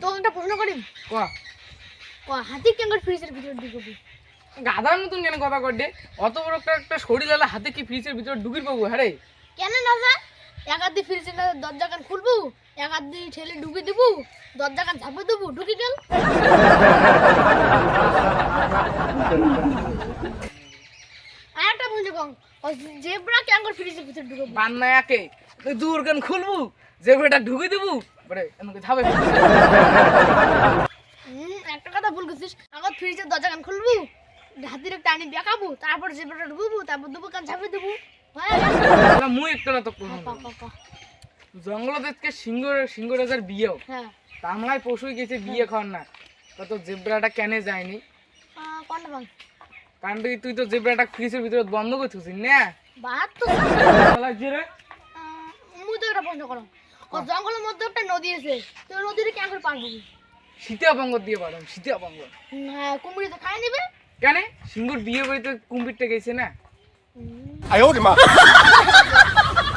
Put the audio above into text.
তোকে একটা প্রশ্ন করি কয়া হাতি কেন ফ্রিজের ভিতরে ঢুকবি গাধার মতন কেন কথা করবে? অত বড় একটা শরীর এলে হাতে কি ফ্রিজের ভিতরে ঢুকির পাবো? হ্যাঁ রে, কেন না যায় এক হাত দিয়ে ফ্রিজের দরজা কান খুলবো, এক হাত দিয়ে ঠেলে ঢুকে দেবো, দরজা কান ঝাঁপে দেবো, ঢুকে গেল। আর একটা বুঝে কম জেব্রা কেন ফ্রিজের ভিতরে ঢুকবো বান্না একে দূর কেন খুলবো, যে বেটা ঢুকে দেবো বড়ে আমাকে ঝাবে। একটা কথা ভুল করছিস, আমার ফ্রিজের দরজা কান খুলবো, হাতির টানি দেখাবো, তারপর জেব্রাটা ঢুকবো, তারপর দেবো কান ঝাঁপে দেবো। মুই একটা না তো জঙ্গল দেখতে সিংহ রাজার বিয়েও হ্যাঁ তামলায় পশুই গেছে বিয়ে খাওয়ার না, তো জেব্রাটা কেন যায়নি? কোনটা বাং কারণ তুই তো জেব্রাটা ফ্রিজের ভিতরে বন্ধ করছিস না? বাদ তো লাগছে রে। মুই তো একটা প্রশ্ন করো, ও জঙ্গলের মধ্যে একটা নদী আছে, তো নদীতে কেন করে পার হবি? শীতিয়া পঙ্গ দিয়ে পারো, শীতিয়া পঙ্গ। হ্যাঁ কুমিরে তো খাই নেবে। কেন সিংহর বিয়ে বাড়িতে কুম্ভীরটা গেছে না? আয় ওরে মা।